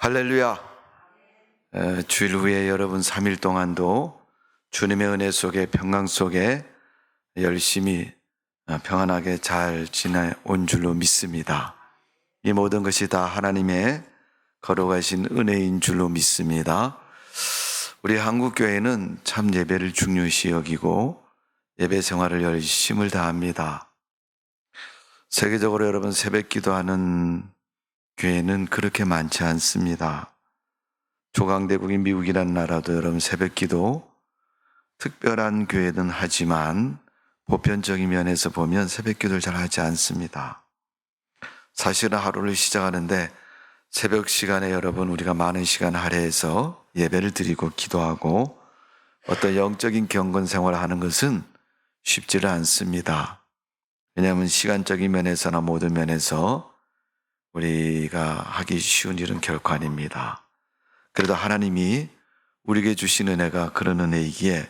할렐루야. 주일 후에 여러분 3일 동안도 주님의 은혜 속에 평강 속에 열심히 평안하게 잘 지내온 줄로 믿습니다. 이 모든 것이 다 하나님의 걸어가신 은혜인 줄로 믿습니다. 우리 한국교회는 참 예배를 중요시 여기고 예배 생활을 열심을 다합니다. 세계적으로 여러분 새벽 기도하는 교회는 그렇게 많지 않습니다. 조강대국인 미국이라는 나라도 여러분 새벽 기도 특별한 교회는 하지만 보편적인 면에서 보면 새벽 기도를 잘 하지 않습니다. 사실은 하루를 시작하는데 새벽 시간에 여러분 우리가 많은 시간 할애해서 예배를 드리고 기도하고 어떤 영적인 경건 생활을 하는 것은 쉽지를 않습니다. 왜냐하면 시간적인 면에서나 모든 면에서 우리가 하기 쉬운 일은 결코 아닙니다. 그래도 하나님이 우리에게 주신 은혜가 그런 은혜이기에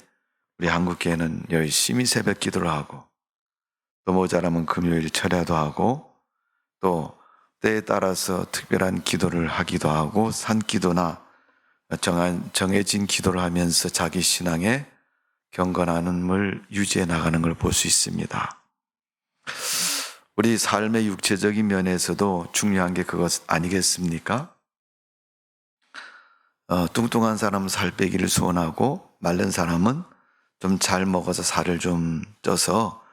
우리 한국교회는 열심히 새벽 기도를 하고 또 모자라면 금요일 철야도 하고 또 때에 따라서 특별한 기도를 하기도 하고 산기도나 정해진 기도를 하면서 자기 신앙의 경건함을 유지해 나가는 걸 볼 수 있습니다. 우리 삶의 육체적인 면에서도 중요한 게 그것 아니겠습니까? 뚱뚱한 사람은 살 빼기를 소원하고 마른 사람은 좀 잘 먹어서 살을 좀 쪄서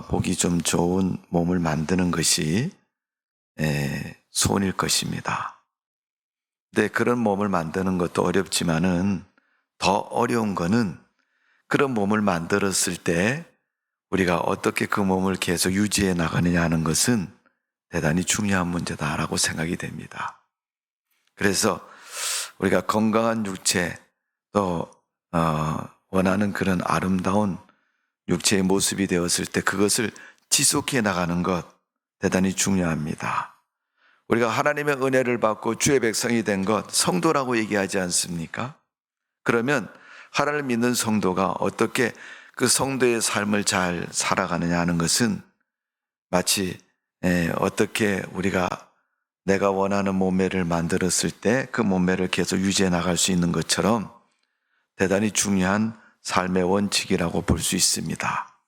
보기 좀 좋은 몸을 만드는 것이 소원일 것입니다. 근데 그런 몸을 만드는 것도 어렵지만은 더 어려운 거는 그런 몸을 만들었을 때 우리가 어떻게 그 몸을 계속 유지해 나가느냐 하는 것은 대단히 중요한 문제다라고 생각이 됩니다. 그래서 우리가 건강한 육체 또 원하는 그런 아름다운 육체의 모습이 되었을 때 그것을 지속해 나가는 것 대단히 중요합니다. 우리가 하나님의 은혜를 받고 주의 백성이 된 것 성도라고 얘기하지 않습니까? 그러면 하나님을 믿는 성도가 어떻게 그 성도의 삶을 잘 살아가느냐 하는 것은 마치 어떻게 우리가 내가 원하는 몸매를 만들었을 때 그 몸매를 계속 유지해 나갈 수 있는 것처럼 대단히 중요한 삶의 원칙이라고 볼 수 있습니다.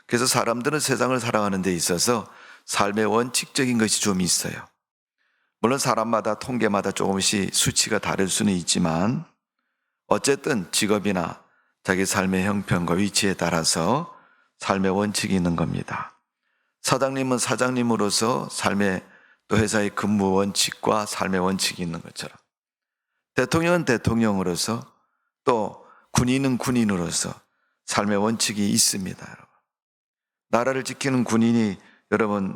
그래서 사람들은 세상을 살아가는 데 있어서 삶의 원칙적인 것이 좀 있어요. 물론 사람마다 통계마다 조금씩 수치가 다를 수는 있지만 어쨌든 직업이나 자기 삶의 형편과 위치에 따라서 삶의 원칙이 있는 겁니다. 사장님은 사장님으로서 삶의 또 회사의 근무 원칙과 삶의 원칙이 있는 것처럼 대통령은 대통령으로서 또 군인은 군인으로서 삶의 원칙이 있습니다. 여러분. 나라를 지키는 군인이 여러분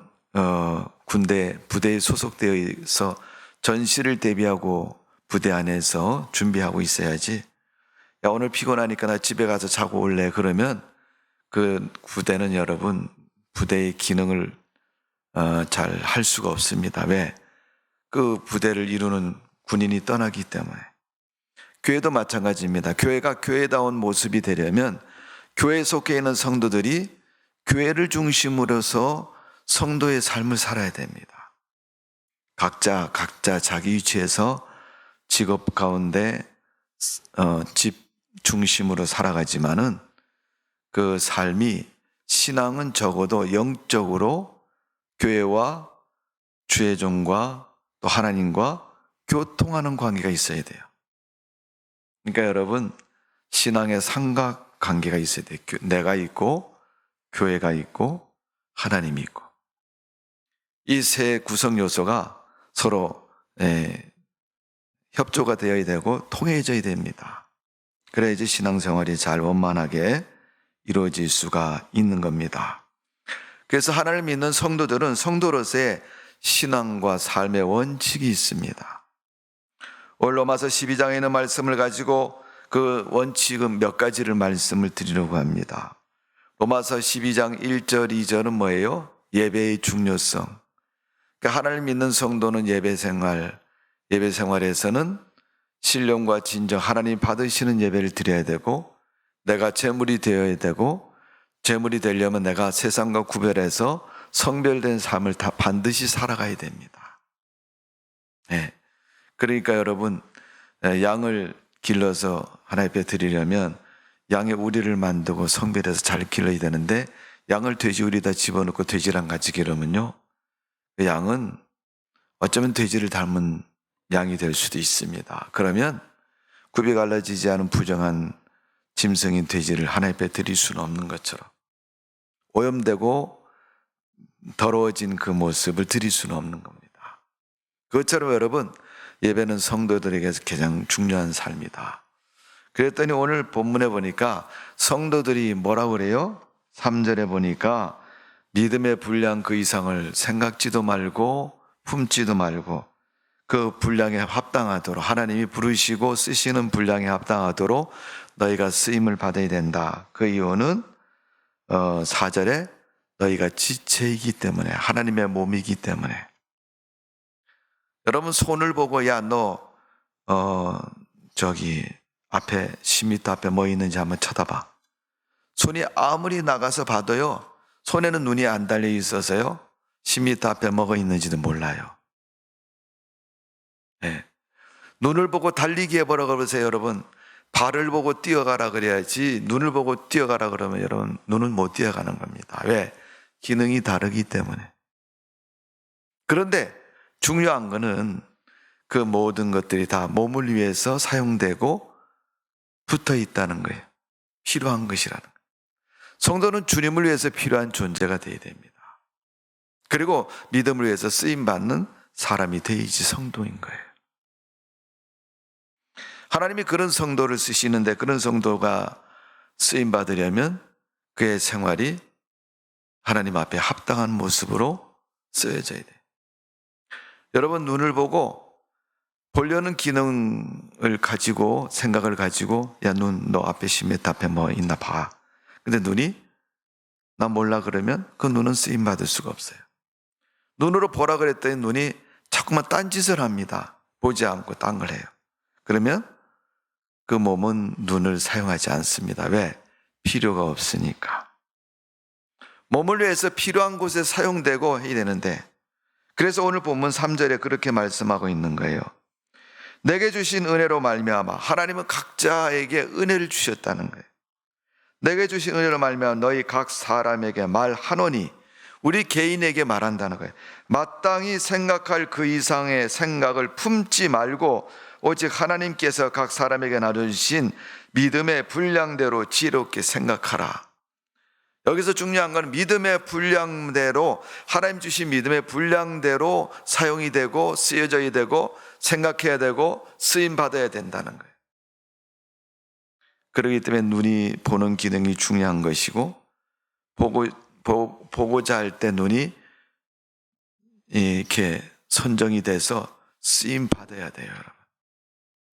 부대에 소속되어서 전시를 대비하고 부대 안에서 준비하고 있어야지 야 오늘 피곤하니까 나 집에 가서 자고 올래 그러면 그 부대는 여러분 부대의 기능을 잘 할 수가 없습니다. 왜? 그 부대를 이루는 군인이 떠나기 때문에. 교회도 마찬가지입니다. 교회가 교회다운 모습이 되려면 교회에 속해 있는 성도들이 교회를 중심으로서 성도의 삶을 살아야 됩니다. 각자 자기 위치에서 직업 가운데 집 중심으로 살아가지만은 그 삶이 신앙은 적어도 영적으로 교회와 주의 종과 또 하나님과 교통하는 관계가 있어야 돼요. 그러니까 여러분 신앙의 삼각관계가 있어야 돼요. 내가 있고 교회가 있고 하나님이 있고 이 세 구성 요소가 서로 협조가 되어야 되고 통해져야 됩니다. 그래야지 신앙생활이 잘 원만하게 이루어질 수가 있는 겁니다. 그래서 하나님을 믿는 성도들은 성도로서의 신앙과 삶의 원칙이 있습니다. 오늘 로마서 12장에 있는 말씀을 가지고 그 원칙은 몇 가지를 말씀을 드리려고 합니다. 로마서 12장 1절 2절은 뭐예요? 예배의 중요성. 그러니까 하나님을 믿는 성도는 예배 생활에서는 신령과 진정 하나님 받으시는 예배를 드려야 되고 내가 제물이 되어야 되고 제물이 되려면 내가 세상과 구별해서 성별된 삶을 다 반드시 살아가야 됩니다. 그러니까 여러분, 양을 길러서 하나님 앞에 드리려면 양의 우리를 만들고 성별해서 잘 길러야 되는데, 양을 돼지 우리에다 집어넣고 돼지랑 같이 기르면요, 그 양은 어쩌면 돼지를 닮은 양이 될 수도 있습니다. 그러면 굽이 갈라지지 않은 부정한 짐승인 돼지를 하나님 앞에 드릴 수는 없는 것처럼, 오염되고 더러워진 그 모습을 드릴 수는 없는 겁니다. 그것처럼 여러분, 예배는 성도들에게서 가장 중요한 삶이다. 그랬더니 오늘 본문에 보니까 성도들이 뭐라고 그래요? 3절에 보니까 믿음의 분량 그 이상을 생각지도 말고 품지도 말고 그 분량에 합당하도록, 하나님이 부르시고 쓰시는 분량에 합당하도록 너희가 쓰임을 받아야 된다. 그 이유는 4절에 너희가 지체이기 때문에, 하나님의 몸이기 때문에. 여러분, 손을 보고 야 너 저기 앞에 10m 앞에 뭐 있는지 한번 쳐다봐. 손이 아무리 나가서 봐도요, 손에는 눈이 안 달려 있어서요 10m 앞에 뭐가 있는지도 몰라요. 네. 눈을 보고 달리기 해보라 그러세요. 여러분, 발을 보고 뛰어가라 그래야지 눈을 보고 뛰어가라 그러면 여러분 눈은 못 뛰어가는 겁니다. 왜? 기능이 다르기 때문에. 그런데 중요한 거는 그 모든 것들이 다 몸을 위해서 사용되고 붙어 있다는 거예요. 필요한 것이라는 거예요. 성도는 주님을 위해서 필요한 존재가 되어야 됩니다. 그리고 믿음을 위해서 쓰임받는 사람이 되어야지 성도인 거예요. 하나님이 그런 성도를 쓰시는데, 그런 성도가 쓰임받으려면 그의 생활이 하나님 앞에 합당한 모습으로 쓰여져야 돼요. 여러분, 눈을 보고 보려는 기능을 가지고, 생각을 가지고, 야, 너 앞에 10m 앞에 뭐 있나 봐. 근데 눈이 나 몰라 그러면 그 눈은 쓰임받을 수가 없어요. 눈으로 보라 그랬더니 눈이 자꾸만 딴짓을 합니다. 보지 않고 딴 걸 해요. 그러면 그 몸은 눈을 사용하지 않습니다. 왜? 필요가 없으니까. 몸을 위해서 필요한 곳에 사용되고 해야 되는데, 그래서 오늘 본문 3절에 그렇게 말씀하고 있는 거예요. 내게 주신 은혜로 말미암아, 하나님은 각자에게 은혜를 주셨다는 거예요. 내게 주신 은혜로 말미암아 너희 각 사람에게 말하노니, 우리 개인에게 말한다는 거예요. 마땅히 생각할 그 이상의 생각을 품지 말고 오직 하나님께서 각 사람에게 나눠주신 믿음의 분량대로 지혜롭게 생각하라. 여기서 중요한 건 믿음의 분량대로, 하나님 주신 믿음의 분량대로 사용이 되고 쓰여져야 되고 생각해야 되고 쓰임받아야 된다는 거예요. 그렇기 때문에 눈이 보는 기능이 중요한 것이고, 보고자 할 때 눈이 이렇게 선정이 돼서 쓰임받아야 돼요, 여러분.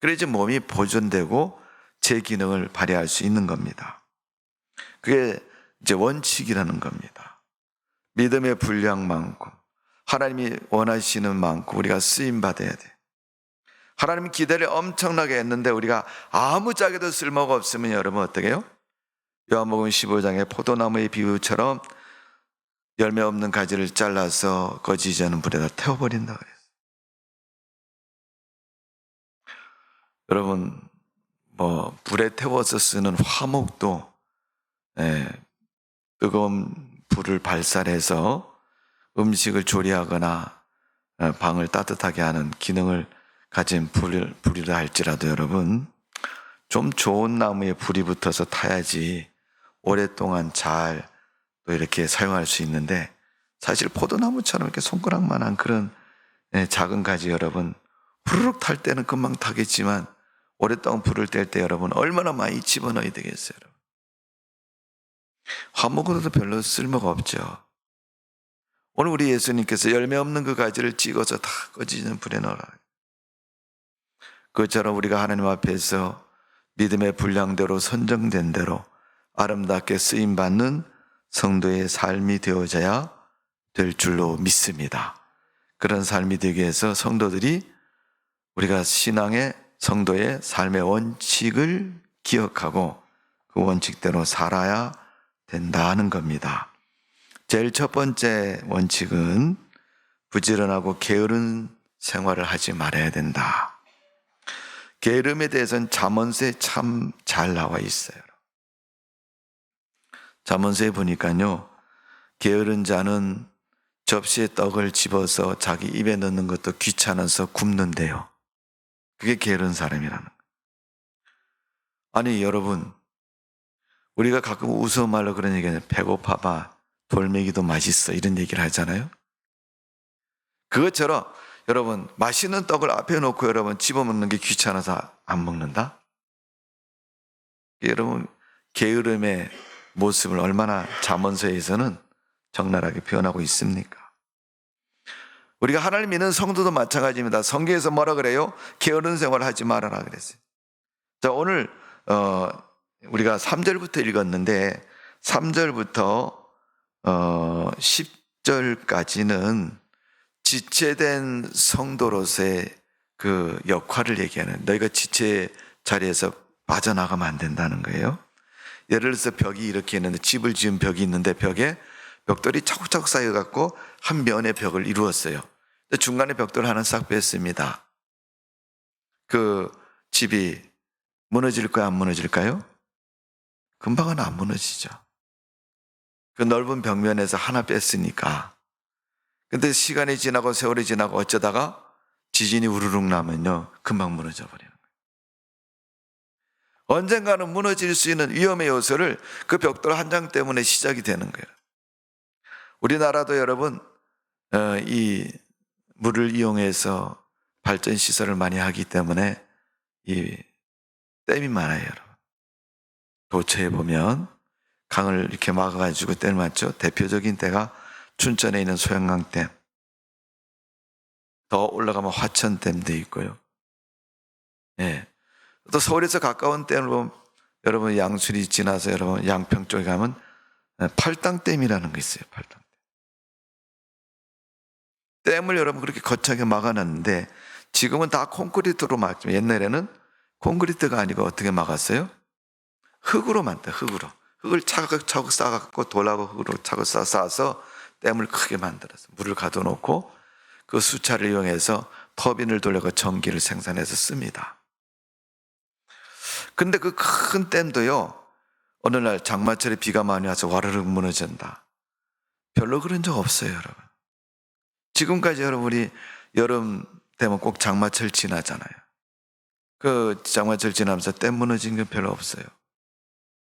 그래야지 몸이 보존되고 제 기능을 발휘할 수 있는 겁니다. 그게 이제 원칙이라는 겁니다. 믿음의 분량만큼, 하나님이 원하시는 만큼 우리가 쓰임받아야 돼. 하나님이 기대를 엄청나게 했는데 우리가 아무짝에도 쓸모가 없으면 여러분 어떻게 해요? 요한복음 15장의 포도나무의 비유처럼 열매 없는 가지를 잘라서 거지지 않은 불에다 태워버린다 그랬어요. 여러분, 불에 태워서 쓰는 화목도 뜨거운 불을 발산해서 음식을 조리하거나 방을 따뜻하게 하는 기능을 가진 불이라 할지라도 여러분, 좀 좋은 나무에 불이 붙어서 타야지 오랫동안 잘 또 이렇게 사용할 수 있는데, 사실 포도나무처럼 이렇게 손가락만한 그런 작은 가지 여러분, 후루룩 탈 때는 금방 타겠지만 오랫동안 불을 뗄 때 여러분 얼마나 많이 집어넣어야 되겠어요, 여러분. 화목으로도 별로 쓸모가 없죠. 오늘 우리 예수님께서 열매 없는 그 가지를 찍어서 다 꺼지는 불에 넣어라. 그것처럼 우리가 하나님 앞에서 믿음의 분량대로 선정된 대로 아름답게 쓰임받는 성도의 삶이 되어져야 될 줄로 믿습니다. 그런 삶이 되기 위해서 성도들이 우리가 신앙의 성도의 삶의 원칙을 기억하고 그 원칙대로 살아야 된다는 겁니다. 제일 첫 번째 원칙은 부지런하고 게으른 생활을 하지 말아야 된다. 게으름에 대해서는 잠언서에 참 잘 나와 있어요. 잠언서에 보니까요, 게으른 자는 접시에 떡을 집어서 자기 입에 넣는 것도 귀찮아서 굽는데요. 그게 게으른 사람이라는 거예요. 아니 여러분, 우리가 가끔 우스갯말로 그런 얘기하잖아요. 배고파봐, 돌멩이도 맛있어, 이런 얘기를 하잖아요. 그것처럼 여러분, 맛있는 떡을 앞에 놓고 여러분 집어먹는 게 귀찮아서 안 먹는다? 여러분, 게으름의 모습을 얼마나 잠언서에서는 적나라하게 표현하고 있습니까? 우리가 하나님 믿는 성도도 마찬가지입니다. 성경에서 뭐라 그래요? 게으른 생활을 하지 말아라 그랬어요. 자, 오늘 우리가 3절부터 읽었는데 3절부터 10절까지는 지체된 성도로서의 그 역할을 얘기하는, 너희가 지체 자리에서 빠져나가면 안 된다는 거예요. 예를 들어서 벽이 이렇게 있는데, 집을 지은 벽이 있는데 벽에 벽돌이 차곡차곡 쌓여갖고 한 면의 벽을 이루었어요. 중간에 벽돌 하나 싹 뺐습니다. 그 집이 무너질까요? 안 무너질까요? 금방은 안 무너지죠. 그 넓은 벽면에서 하나 뺐으니까. 근데 시간이 지나고 세월이 지나고 어쩌다가 지진이 우르륵 나면요, 금방 무너져 버리는 거예요. 언젠가는 무너질 수 있는 위험의 요소를 그 벽돌 한 장 때문에 시작이 되는 거예요. 우리나라도 여러분 이 물을 이용해서 발전 시설을 많이 하기 때문에 이 댐이 많아요, 여러분. 도처에 보면 강을 이렇게 막아가지고 댐을 맞죠. 대표적인 데가 춘천에 있는 소양강댐, 더 올라가면 화천댐도 있고요. 예. 또 서울에서 가까운 댐을 보면 여러분 양수리 지나서 여러분 양평 쪽에 가면 팔당댐이라는 거 있어요. 팔당댐. 댐을 여러분 그렇게 거창하게 막아놨는데 지금은 다 콘크리트로 막죠. 옛날에는 콘크리트가 아니고 어떻게 막았어요? 흙으로 만다, 흙으로. 흙을 차곡차곡 쌓아갖고 돌하고 흙으로 차곡 쌓아서 댐을 크게 만들어서 물을 가둬놓고 그 수차를 이용해서 터빈을 돌려서 전기를 생산해서 씁니다. 근데 그 큰 댐도요, 어느 날 장마철에 비가 많이 와서 와르르 무너진다. 별로 그런 적 없어요, 여러분. 지금까지 여러분이 여름 되면 꼭 장마철 지나잖아요. 그 장마철 지나면서 댐 무너진 게 별로 없어요.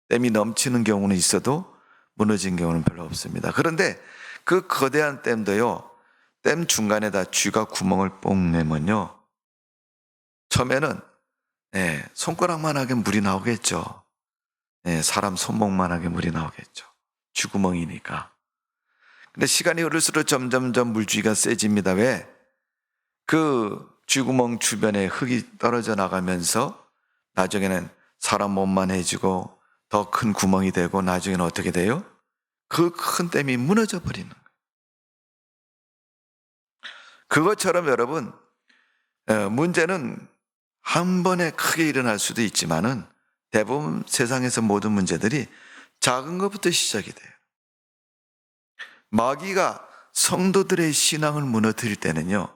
댐이 넘치는 경우는 있어도 무너진 경우는 별로 없습니다. 그런데 그 거대한 댐도요, 댐 중간에다 쥐가 구멍을 뽕 내면요, 처음에는 손가락만하게 물이 나오겠죠. 사람 손목만하게 물이 나오겠죠. 쥐구멍이니까. 근데 시간이 흐를수록 점점점 물주기가 세집니다. 왜? 그 쥐구멍 주변에 흙이 떨어져 나가면서 나중에는 사람 몸만 해지고 더 큰 구멍이 되고 나중에는 어떻게 돼요? 그 큰 댐이 무너져 버리는 거예요. 그것처럼 여러분, 문제는 한 번에 크게 일어날 수도 있지만은 대부분 세상에서 모든 문제들이 작은 것부터 시작이 돼요. 마귀가 성도들의 신앙을 무너뜨릴 때는요,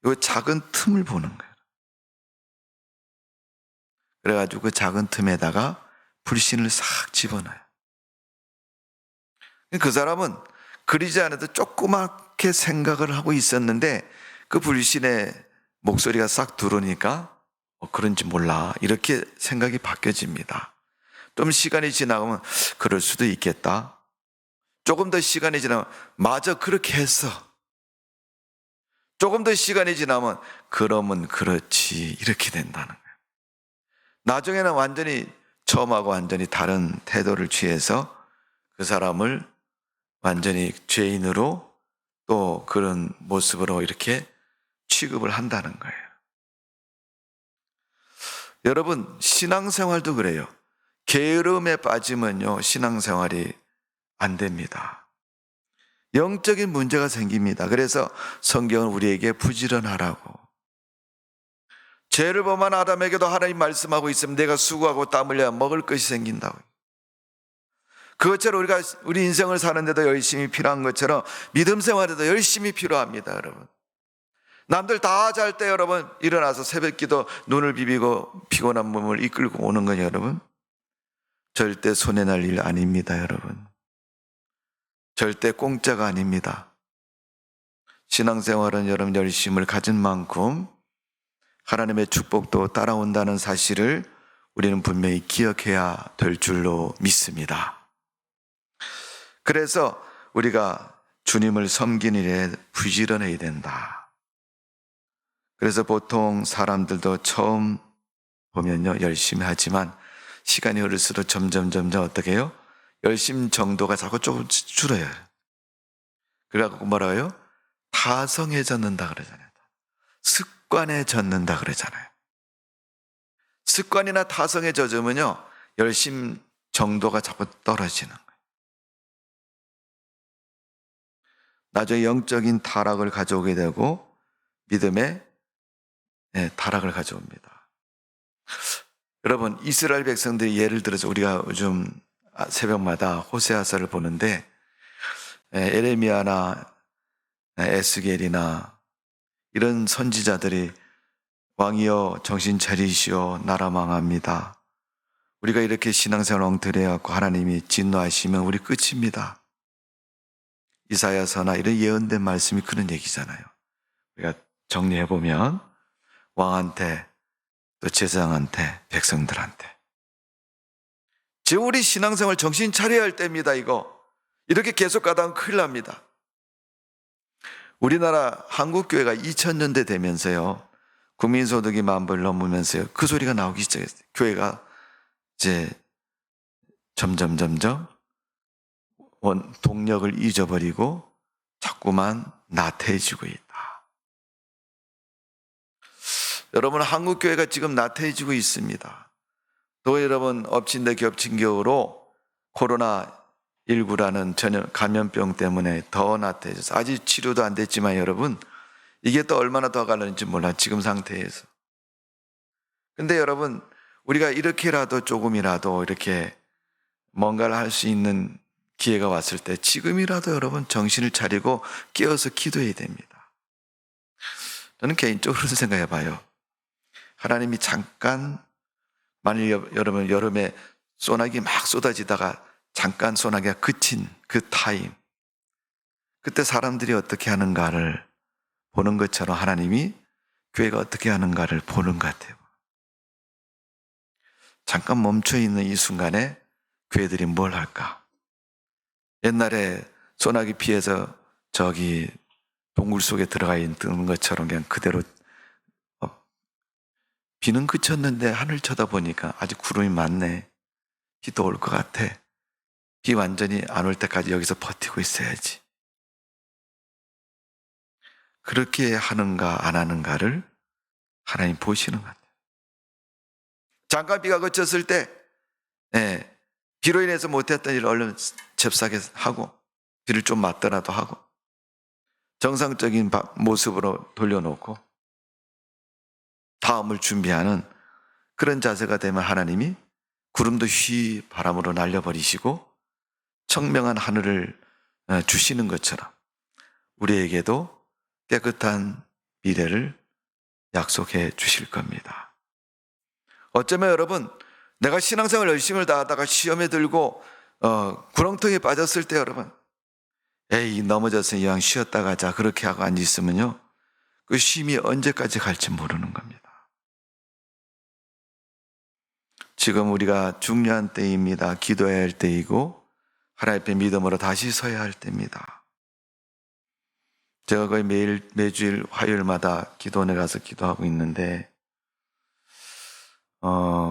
이 작은 틈을 보는 거예요. 그래가지고 그 작은 틈에다가 불신을 싹 집어넣어요. 그 사람은 그리지 않아도 조그맣게 생각을 하고 있었는데 그 불신의 목소리가 싹 들어오니까 그런지 몰라, 이렇게 생각이 바뀌어집니다. 좀 시간이 지나가면 그럴 수도 있겠다. 조금 더 시간이 지나면 맞아, 그렇게 했어. 조금 더 시간이 지나면 그러면 그렇지, 이렇게 된다는 거예요. 나중에는 완전히 처음하고 완전히 다른 태도를 취해서 그 사람을 완전히 죄인으로 또 그런 모습으로 이렇게 취급을 한다는 거예요. 여러분, 신앙생활도 그래요. 게으름에 빠지면요, 신앙생활이 안 됩니다. 영적인 문제가 생깁니다. 그래서 성경은 우리에게 부지런하라고, 죄를 범한 아담에게도 하나님 말씀하고 있으면 내가 수고하고 땀 흘려야 먹을 것이 생긴다고. 그것처럼 우리가 우리 인생을 사는데도 열심히 필요한 것처럼 믿음 생활에도 열심히 필요합니다, 여러분. 남들 다 잘 때 여러분 일어나서 새벽기도 눈을 비비고 피곤한 몸을 이끌고 오는 건 여러분 절대 손해날 일 아닙니다. 여러분 절대 공짜가 아닙니다. 신앙생활은 여러분 열심을 가진 만큼 하나님의 축복도 따라온다는 사실을 우리는 분명히 기억해야 될 줄로 믿습니다. 그래서 우리가 주님을 섬기는 일에 부지런해야 된다. 그래서 보통 사람들도 처음 보면요 열심히 하지만 시간이 흐를수록 점점 어떻게 해요? 열심 정도가 자꾸 조금 줄어요. 그래갖고 뭐라고 해요? 타성해졌는다 그러잖아요. 습관해졌는다 그러잖아요. 습관이나 타성에 젖으면요 열심 정도가 자꾸 떨어지는 거예요. 나중에 영적인 타락을 가져오게 되고 믿음의 타락을 가져옵니다. 여러분 이스라엘 백성들이 예를 들어서 우리가 요즘 새벽마다 호세아서를 보는데 에레미야나 에스겔이나 이런 선지자들이 왕이여 정신 차리시오 나라 망합니다. 우리가 이렇게 신앙생활 엉터리해갖고 하나님이 진노하시면 우리 끝입니다. 이사야서나 이런 예언된 말씀이 그런 얘기잖아요. 우리가 정리해보면 왕한테 또 제사장한테 백성들한테 지금 우리 신앙생활 정신 차려야 할 때입니다. 이렇게 계속 가다가 큰일 납니다. 우리나라 한국교회가 2000년대 되면서요 국민소득이 10,000불 넘으면서요 그 소리가 나오기 시작했어요. 교회가 이제 점점 동력을 잊어버리고 자꾸만 나태해지고 있다. 여러분 한국교회가 지금 나태해지고 있습니다. 또 여러분 엎친 데 겹친 격으로 코로나19라는 전염 감염병 때문에 더 나태해져서 아직 치료도 안 됐지만 여러분 이게 또 얼마나 더 가는지 몰라 지금 상태에서. 근데 여러분 우리가 이렇게라도 조금이라도 이렇게 뭔가를 할 수 있는 기회가 왔을 때 지금이라도 여러분 정신을 차리고 깨어서 기도해야 됩니다. 저는 개인적으로 생각해 봐요. 하나님이 잠깐 만일 여러분 여름에 소나기 막 쏟아지다가 잠깐 소나기가 그친 그 타임 그때 사람들이 어떻게 하는가를 보는 것처럼 하나님이 교회가 어떻게 하는가를 보는 것 같아요. 잠깐 멈춰있는 이 순간에 교회들이 뭘 할까? 옛날에 소나기 피해서 저기 동굴 속에 들어가 있는 것처럼 그냥 그대로 비는 그쳤는데 하늘 쳐다보니까 아직 구름이 많네. 비도 올 것 같아. 비 완전히 안 올 때까지 여기서 버티고 있어야지. 그렇게 하는가 안 하는가를 하나님 보시는 것 같아요. 잠깐 비가 그쳤을 때 비로 인해서 못했던 일을 얼른 잽싸게 하고 비를 좀 맞더라도 하고 정상적인 모습으로 돌려놓고 다음을 준비하는 그런 자세가 되면 하나님이 구름도 휘 바람으로 날려버리시고 청명한 하늘을 주시는 것처럼 우리에게도 깨끗한 미래를 약속해 주실 겁니다. 어쩌면 여러분 내가 신앙생활 열심을 다하다가 시험에 들고 구렁텅이에 빠졌을 때 여러분 에이 넘어져서 이왕 쉬었다 가자 그렇게 하고 앉아있으면요 그 쉼이 언제까지 갈지 모르는 겁니다. 지금 우리가 중요한 때입니다. 기도해야 할 때이고 하나님 앞에 믿음으로 다시 서야 할 때입니다. 제가 거의 매주일 화요일마다 기도원에 가서 기도하고 있는데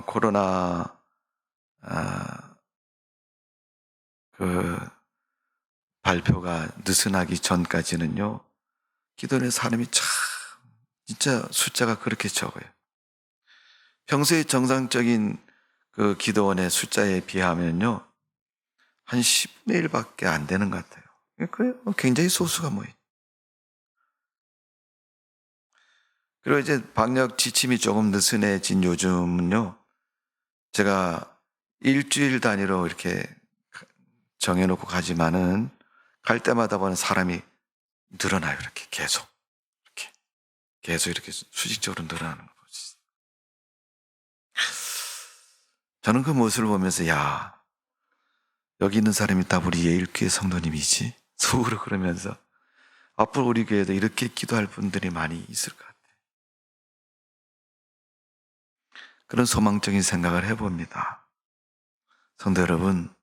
코로나 그 발표가 느슨하기 전까지는요 기도원에 사람이 참 진짜 숫자가 그렇게 적어요. 평소에 정상적인 그 기도원의 숫자에 비하면요 한 10분의 1밖에 안 되는 것 같아요. 굉장히 소수가 모여요. 그리고 이제 방역 지침이 조금 느슨해진 요즘은요 제가 일주일 단위로 이렇게 정해놓고 가지만은 갈 때마다 보는 사람이 늘어나요. 이렇게 계속 이렇게 계속 이렇게 수직적으로 늘어나는 거 보시죠. 저는 그 모습을 보면서 야, 여기 있는 사람이 다 우리 예일교회 성도님이지? 속으로 그러면서 앞으로 우리 교회도 이렇게 기도할 분들이 많이 있을 것 같아요. 그런 소망적인 생각을 해봅니다. 성도 여러분,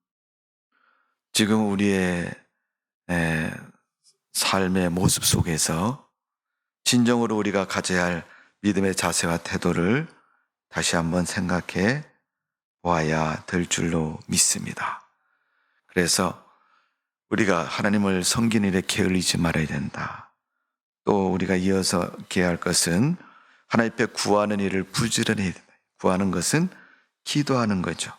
지금 우리의 삶의 모습 속에서 진정으로 우리가 가져야 할 믿음의 자세와 태도를 다시 한번 생각해 보아야 될 줄로 믿습니다. 그래서 우리가 하나님을 섬기는 일에 게을리지 말아야 된다. 또 우리가 이어서 기해야 할 것은 하나님 앞에 구하는 일을 부지런히 해야 된다. 구하는 것은 기도하는 거죠.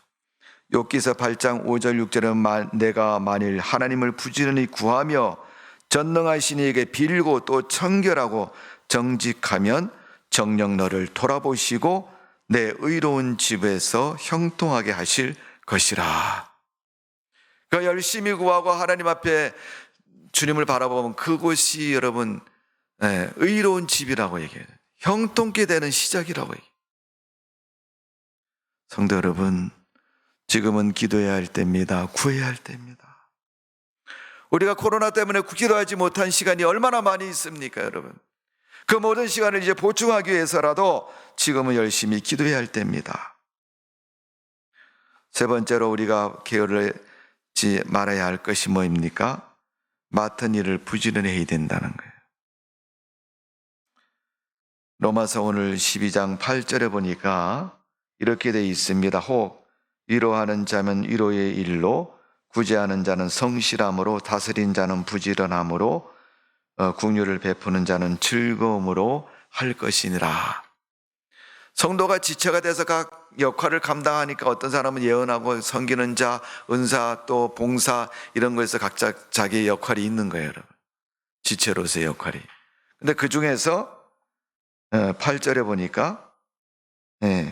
욥기서 8장 5절 6절은 내가 만일 하나님을 부지런히 구하며 전능하신 이에게 빌고 또 청결하고 정직하면 정녕 너를 돌아보시고 내 의로운 집에서 형통하게 하실 것이라. 그러니까 열심히 구하고 하나님 앞에 주님을 바라보면 그곳이 여러분 의로운 집이라고 얘기해요. 형통케 되는 시작이라고 얘기해요. 성도 여러분, 지금은 기도해야 할 때입니다. 구해야 할 때입니다. 우리가 코로나 때문에 기도하지 못한 시간이 얼마나 많이 있습니까, 여러분? 그 모든 시간을 이제 보충하기 위해서라도 지금은 열심히 기도해야 할 때입니다. 세 번째로 우리가 게으르지 말아야 할 것이 뭐입니까? 맡은 일을 부지런히 해야 된다는 거예요. 로마서 오늘 12장 8절에 보니까 이렇게 되어 있습니다. 혹 위로하는 자면 위로의 일로, 구제하는 자는 성실함으로, 다스린 자는 부지런함으로, 긍휼을 베푸는 자는 즐거움으로 할 것이니라. 성도가 지체가 돼서 각 역할을 감당하니까 어떤 사람은 예언하고 섬기는 자, 은사, 또 봉사 이런 거에서 각자 자기의 역할이 있는 거예요, 여러분. 지체로서의 역할이. 근데 그 중에서 8절에 보니까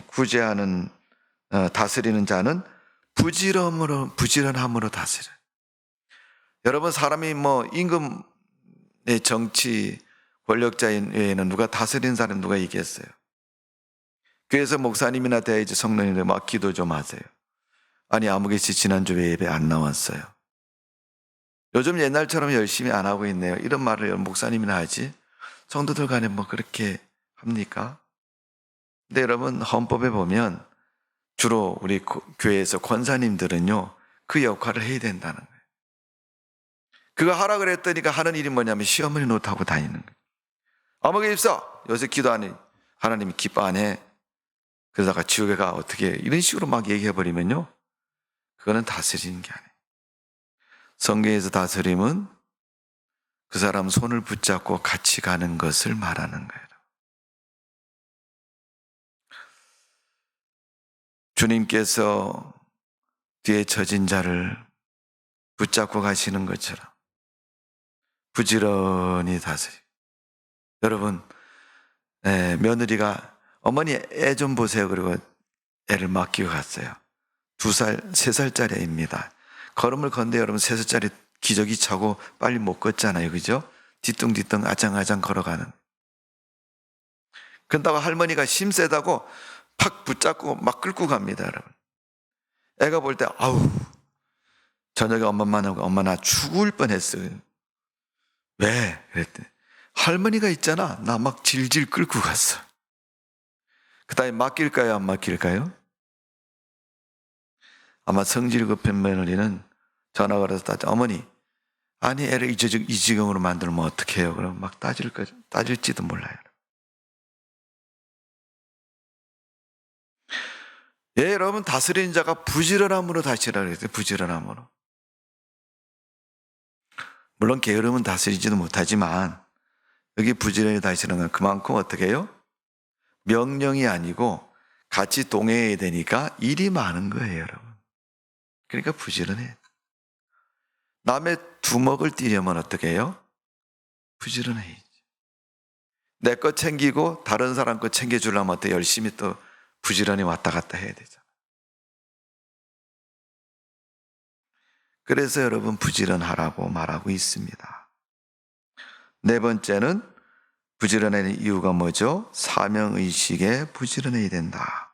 구제하는 다스리는 자는 부지런함으로 다스려. 여러분, 사람이 뭐 임금의 정치 권력자인 외에는 누가 다스리는 사람 누가 있겠어요? 교회에서 목사님이나 대이지 성도님들 막 기도 좀 하세요. 아니 아무개씨 지난주 왜 예배 안 나왔어요? 요즘 옛날처럼 열심히 안 하고 있네요. 이런 말을 목사님이나 하지 성도들 간에 뭐 그렇게 합니까? 근데 여러분, 헌법에 보면 주로 우리 교회에서 권사님들은요 그 역할을 해야 된다는 거예요. 그거 하라 그랬더니까 하는 일이 뭐냐면 시어머니 노트하고 다니는 거예요. 아무개 집사 요새 기도하니 하나님이 기뻐 안 해. 그러다가 지옥에 가 어떻게 해. 이런 식으로 막 얘기해버리면요 그거는 다스리는 게 아니에요. 성경에서 다스림은 그 사람 손을 붙잡고 같이 가는 것을 말하는 거예요. 주님께서 뒤에 처진 자를 붙잡고 가시는 것처럼 부지런히 다스리. 여러분, 며느리가 어머니 애 좀 보세요. 그리고 애를 맡기고 갔어요. 2살, 3살짜리 애입니다. 걸음을 건데 여러분 3살짜리 기저귀 차고 빨리 못 걷잖아요. 그죠? 뒤뚱뒤뚱 아장아장 걸어가는. 그런다고 할머니가 힘 세다고 팍 붙잡고 막 끌고 갑니다. 여러분. 애가 볼 때 아우 저녁에 엄마 만나고 엄마 나 죽을 뻔했어요. 왜? 그랬더니 할머니가 있잖아. 나 막 질질 끌고 갔어. 그 다음에 맡길까요? 안 맡길까요? 아마 성질 급한 며느리는 전화 걸어서 어머니 아니 애를 이 지경으로 만들면 어떡해요? 그럼 막 따질지도 몰라요. 예, 여러분 다스리는 자가 부지런함으로 다스리라 그랬어요. 부지런함으로. 물론 게으름은 다스리지도 못하지만 여기 부지런히 다스리는 건 그만큼 어떻게 해요? 명령이 아니고 같이 동행해야 되니까 일이 많은 거예요, 여러분. 그러니까 부지런해. 남의 두먹을 띄려면 어떻게 해요? 부지런해. 내 거 챙기고 다른 사람 거 챙겨주려면 어때? 열심히 또 부지런히 왔다 갔다 해야 되잖아. 그래서 여러분 부지런하라고 말하고 있습니다. 네 번째는 부지런해야 이유가 뭐죠? 사명의식에 부지런해야 된다.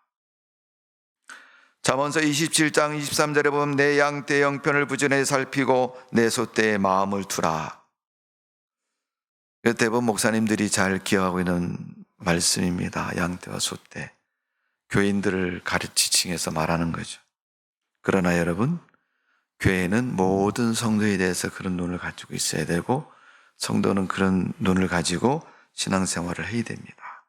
잠언서 27장 23절에 보면 내 양떼 형편을 부지런히 살피고 내 소떼에 마음을 두라. 대부분 목사님들이 잘 기억하고 있는 말씀입니다. 양떼와 소떼. 교인들을 가르치층에서 말하는 거죠. 그러나 여러분, 교회는 모든 성도에 대해서 그런 눈을 가지고 있어야 되고 성도는 그런 눈을 가지고 신앙생활을 해야 됩니다.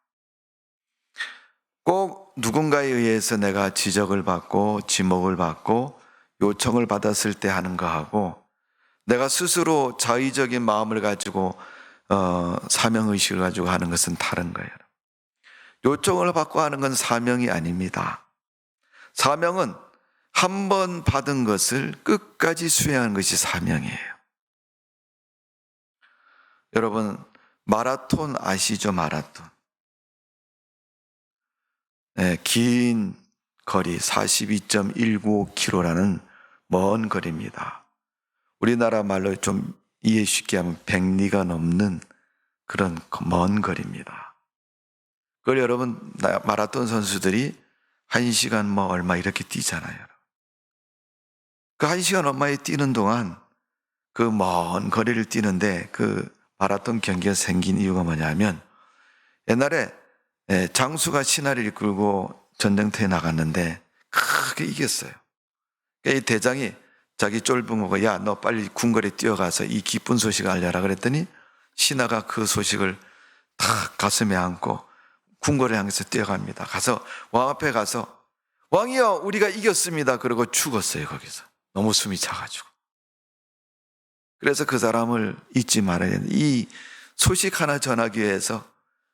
꼭 누군가에 의해서 내가 지적을 받고 지목을 받고 요청을 받았을 때 하는 거하고 내가 스스로 자의적인 마음을 가지고 사명의식을 가지고 하는 것은 다른 거예요. 요청을 받고 하는 건 사명이 아닙니다. 사명은 한 번 받은 것을 끝까지 수행하는 것이 사명이에요. 여러분, 마라톤 아시죠? 마라톤. 네, 긴 거리 42.195km라는 먼 거리입니다. 우리나라 말로 좀 이해 쉽게 하면 100리가 넘는 그런 먼 거리입니다. 그걸 여러분, 마라톤 선수들이 1시간 얼마 이렇게 뛰잖아요. 그 1시간 얼마에 뛰는 동안 그 먼 거리를 뛰는데 그 마라톤 경기가 생긴 이유가 뭐냐면 옛날에 장수가 신하를 이끌고 전쟁터에 나갔는데 크게 이겼어요. 이 대장이 자기 쫄병하고 야, 너 빨리 궁궐에 뛰어가서 이 기쁜 소식을 알려라 그랬더니 신하가 그 소식을 다 가슴에 안고 궁궐에 향해서 뛰어갑니다. 가서 왕 앞에 가서 왕이여 우리가 이겼습니다. 그러고 죽었어요. 거기서 너무 숨이 차가지고. 그래서 그 사람을 잊지 말아야 되는데 이 소식 하나 전하기 위해서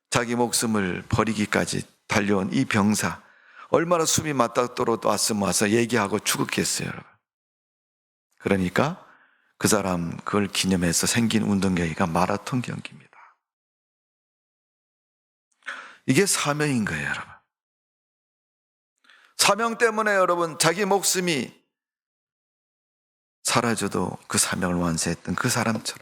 자기 목숨을 버리기까지 달려온 이 병사 얼마나 숨이 맞닥뜨려 왔으면 와서 얘기하고 죽었겠어요. 여러분. 그러니까 그 사람 그걸 기념해서 생긴 운동경기가 마라톤 경기입니다. 이게 사명인 거예요, 여러분. 사명 때문에 여러분 자기 목숨이 사라져도 그 사명을 완수했던 그 사람처럼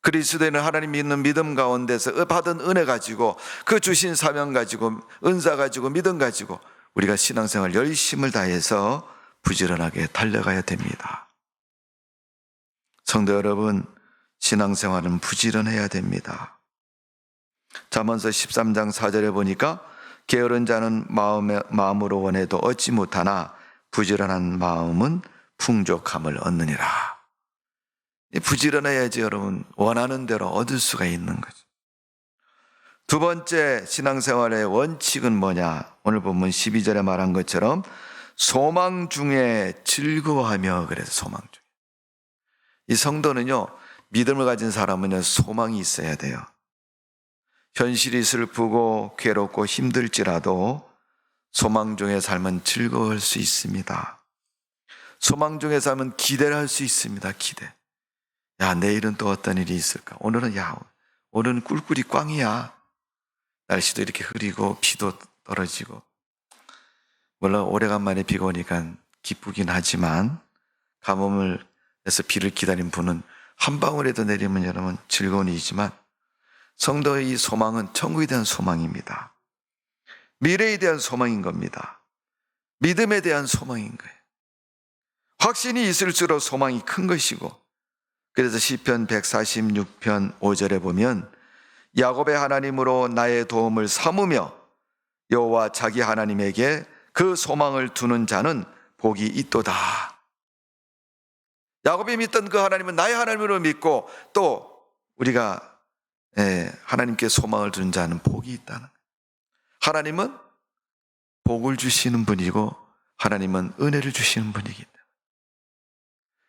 그리스도인은 하나님 믿는 믿음 가운데서 받은 은혜 가지고 그 주신 사명 가지고 은사 가지고 믿음 가지고 우리가 신앙생활 열심을 다해서 부지런하게 달려가야 됩니다. 성도 여러분, 신앙생활은 부지런해야 됩니다. 잠언서 13장 4절에 보니까 게으른 자는 마음으로 원해도 얻지 못하나 부지런한 마음은 풍족함을 얻느니라. 부지런해야지 여러분 원하는 대로 얻을 수가 있는 거죠. 두 번째 신앙생활의 원칙은 뭐냐? 오늘 본문 12절에 말한 것처럼 소망 중에 즐거워하며 그래서 소망 중에. 이 성도는요 믿음을 가진 사람은요 소망이 있어야 돼요. 현실이 슬프고 괴롭고 힘들지라도 소망 중에 삶은 즐거울 수 있습니다. 소망 중에 삶은 기대를 할 수 있습니다. 기대. 야, 내일은 또 어떤 일이 있을까? 오늘은 꿀꿀이 꽝이야. 날씨도 이렇게 흐리고 비도 떨어지고. 물론 오래간만에 비가 오니까 기쁘긴 하지만 가뭄을 해서 비를 기다린 분은 한 방울에도 내리면 여러분 즐거운 일이지만 성도의 이 소망은 천국에 대한 소망입니다. 미래에 대한 소망인 겁니다. 믿음에 대한 소망인 거예요. 확신이 있을수록 소망이 큰 것이고 그래서 시편 146편 5절에 보면 야곱의 하나님으로 나의 도움을 삼으며 여호와 자기 하나님에게 그 소망을 두는 자는 복이 있도다. 야곱이 믿던 그 하나님은 나의 하나님으로 믿고 또 우리가 하나님께 소망을 두는 자는 복이 있다는. 하나님은 복을 주시는 분이고 하나님은 은혜를 주시는 분이기 때문에.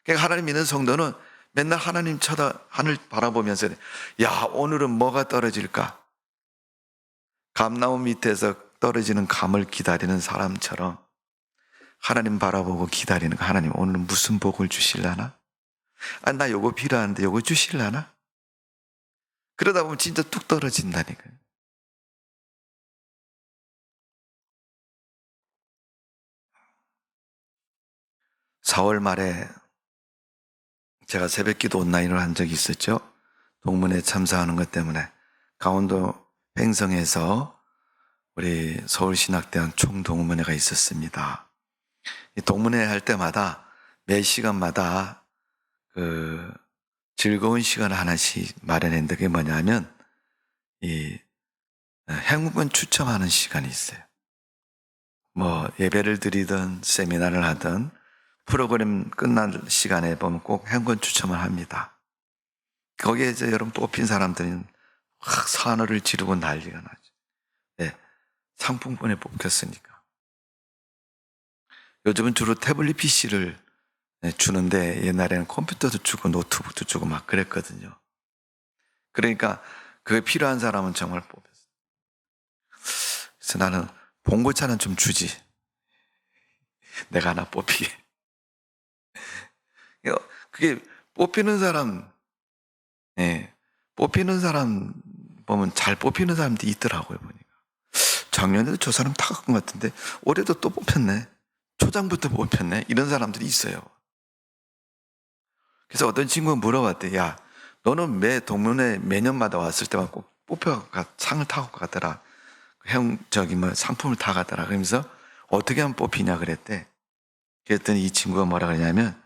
그러니까 하나님 믿는 성도는 맨날 하나님 하늘 바라보면서 야 오늘은 뭐가 떨어질까? 감나무 밑에서 떨어지는 감을 기다리는 사람처럼 하나님 바라보고 기다리는 거. 하나님 오늘은 무슨 복을 주실라나? 나 요거 필요한데 요거 주실라나? 그러다 보면 진짜 뚝 떨어진다니까요. (4월) 말에 제가 새벽기도 온라인을 한 적이 있었죠. 동문회 참사하는 것 때문에 강원도 횡성에서 우리 서울신학대학 총동문회가 있었습니다. 이 동문회 할 때마다 매 시간마다 그 즐거운 시간을 하나씩 마련했는데 그게 뭐냐면 이 행복은 추첨하는 시간이 있어요. 뭐 예배를 드리든 세미나를 하든 프로그램 끝난 시간에 보면 꼭 행복은 추첨을 합니다. 거기에 이제 여러분 뽑힌 사람들은 확 산호를 지르고 난리가 나죠. 네, 상품권에 뽑혔으니까. 요즘은 주로 태블릿 PC를 주는데 옛날에는 컴퓨터도 주고 노트북도 주고 막 그랬거든요. 그러니까 그게 필요한 사람은 정말 뽑혔어요. 그래서 나는 봉고차는 좀 주지. 내가 하나 뽑히게. 그게 뽑히는 사람, 뽑히는 사람 보면 잘 뽑히는 사람들이 있더라고요, 보니까. 작년에도 저 사람 타갔던 것 같은데 올해도 또 뽑혔네. 초장부터 뽑혔네. 이런 사람들이 있어요. 그래서 어떤 친구가 물어봤대. 야, 너는 매 동문회 매년마다 왔을 때만 꼭 뽑혀가 상을 타고 가더라. 상품을 타 가더라. 그러면서 어떻게 하면 뽑히냐 그랬대. 그랬더니 이 친구가 뭐라 그러냐면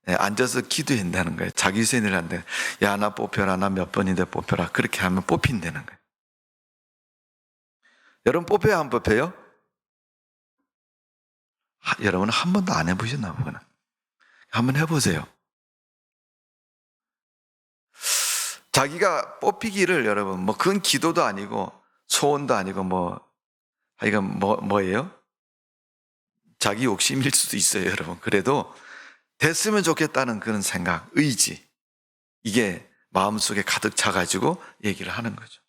앉아서 기도한다는 거예요. 자기 세뇌를 한대. 야, 나 뽑혀라. 나 몇 번인데 뽑혀라. 그렇게 하면 뽑힌다는 거예요. 여러분 뽑혀요? 안 뽑혀요? 여러분은 한 번도 안 해보셨나 보구나. 한번 해보세요. 자기가 뽑히기를 여러분 뭐 그건 기도도 아니고 소원도 아니고 하여간 뭐예요? 자기 욕심일 수도 있어요, 여러분. 그래도 됐으면 좋겠다는 그런 생각, 의지 이게 마음속에 가득 차가지고 얘기를 하는 거죠.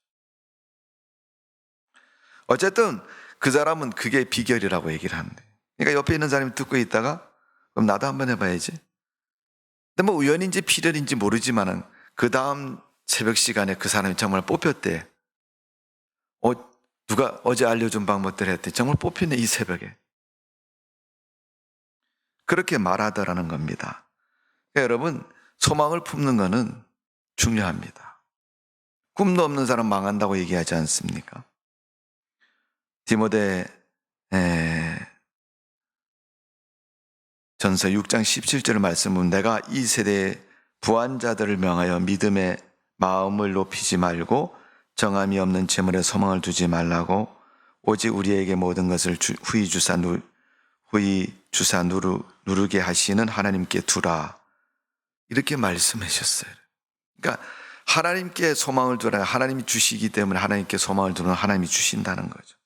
어쨌든 그 사람은 그게 비결이라고 얘기를 하는데 그러니까 옆에 있는 사람이 듣고 있다가 그럼 나도 한번 해봐야지. 근데 뭐 우연인지 필연인지 모르지만은 그 다음 새벽 시간에 그 사람이 정말 뽑혔대. 누가 어제 알려준 방법들 했더니 정말 뽑히네, 이 새벽에. 그렇게 말하더라는 겁니다. 그러니까 여러분, 소망을 품는 거는 중요합니다. 꿈도 없는 사람 망한다고 얘기하지 않습니까? 디모데 전서 6장 17절 말씀은 내가 이 세대의 부한자들을 명하여 믿음의 마음을 높이지 말고 정함이 없는 재물에 소망을 두지 말라고 오직 우리에게 모든 것을 후히 주사 누르게 하시는 하나님께 두라. 이렇게 말씀하셨어요. 그러니까 하나님께 소망을 두라. 하나님이 주시기 때문에 하나님께 소망을 두는 하나님이 주신다는 거죠.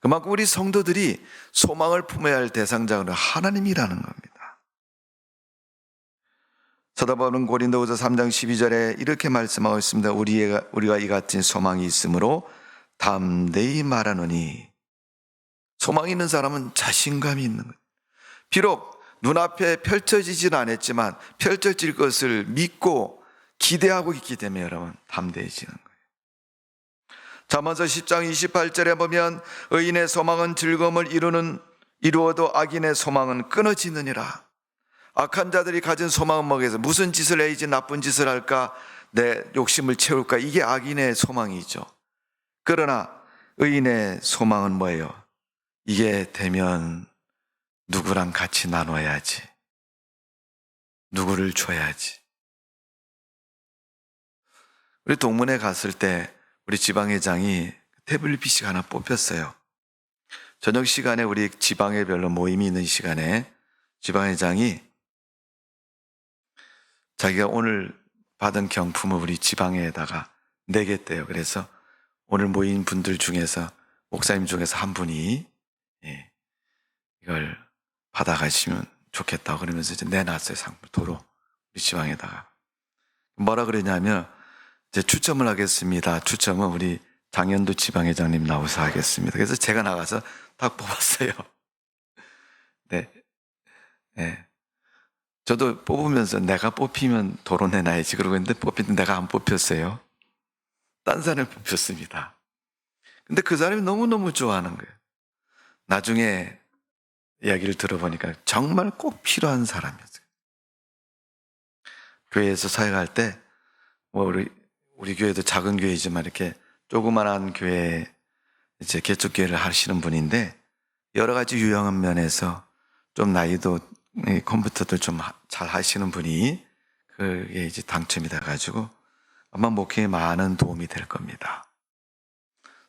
그만큼 우리 성도들이 소망을 품어야 할 대상자는 하나님이라는 겁니다. 사도 바울은 고린도후서 3장 12절에 이렇게 말씀하고 있습니다. 우리가 이 같은 소망이 있으므로 담대히 말하노니. 소망이 있는 사람은 자신감이 있는 거예요. 비록 눈앞에 펼쳐지지는 않았지만 펼쳐질 것을 믿고 기대하고 있기 때문에 여러분 담대해지는 거예요. 잠언서 10장 28절에 보면 의인의 소망은 즐거움을 이루어도 악인의 소망은 끊어지느니라. 악한 자들이 가진 소망은 뭐겠어요? 무슨 짓을 해야지 나쁜 짓을 할까? 내 욕심을 채울까? 이게 악인의 소망이죠. 그러나 의인의 소망은 뭐예요? 이게 되면 누구랑 같이 나눠야지. 누구를 줘야지. 우리 동문회 갔을 때 우리 지방회장이 태블릿 PC가 하나 뽑혔어요. 저녁 시간에 우리 지방회별로 모임이 있는 시간에 지방회장이 자기가 오늘 받은 경품을 우리 지방회에다가 내겠대요. 그래서 오늘 모인 분들 중에서 목사님 중에서 한 분이 이걸 받아가시면 좋겠다고 그러면서 이제 내놨어요. 상품 도로 우리 지방에다가. 뭐라 그러냐면 이제 추첨을 하겠습니다. 추첨은 우리 장현도 지방회장님 나오셔서 하겠습니다. 그래서 제가 나가서 딱 뽑았어요. 네. 저도 뽑으면서 내가 뽑히면 도로 내놔야지 그러고 있는데 뽑히는데 내가 안 뽑혔어요. 딴 사람이 뽑혔습니다. 근데 그 사람이 너무너무 좋아하는 거예요. 나중에 이야기를 들어보니까 정말 꼭 필요한 사람이었어요. 교회에서 사역할 때 우리 교회도 작은 교회지만 이렇게 조그만한 교회 이제 개척교회를 하시는 분인데 여러 가지 유용한 면에서 좀 나이도 컴퓨터도 좀 잘 하시는 분이 그게 이제 당첨이 돼가지고 아마 목회에 많은 도움이 될 겁니다.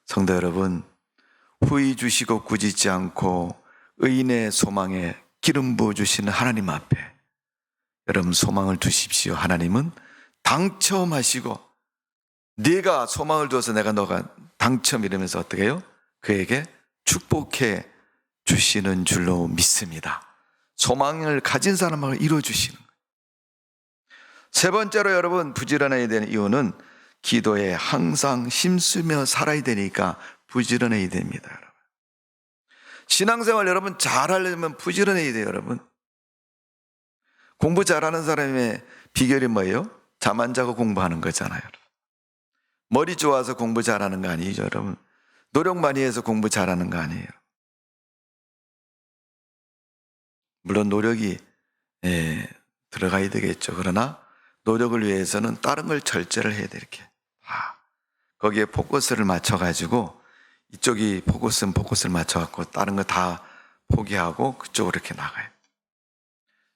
성도 여러분, 후히 주시고 꾸짖지 않고 의인의 소망에 기름 부어 주시는 하나님 앞에 여러분 소망을 두십시오. 하나님은 당첨하시고 네가 소망을 두어서 너가 당첨 이러면서 어떻게 해요? 그에게 축복해 주시는 줄로 믿습니다. 소망을 가진 사람을 이루어주시는 거예요. 세 번째로 여러분 부지런해야 되는 이유는 기도에 항상 힘쓰며 살아야 되니까 부지런해야 됩니다. 여러분. 신앙생활 여러분 잘하려면 부지런해야 돼요. 여러분. 공부 잘하는 사람의 비결이 뭐예요? 잠 안 자고 공부하는 거잖아요. 여러분. 머리 좋아서 공부 잘하는 거 아니죠, 여러분. 노력 많이 해서 공부 잘하는 거 아니에요. 물론 노력이 들어가야 되겠죠. 그러나 노력을 위해서는 다른 걸 절제를 해야 돼. 이렇게 거기에 포커스를 맞춰가지고 이쪽이 포커스를 맞춰갖고 다른 거 다 포기하고 그쪽으로 이렇게 나가요.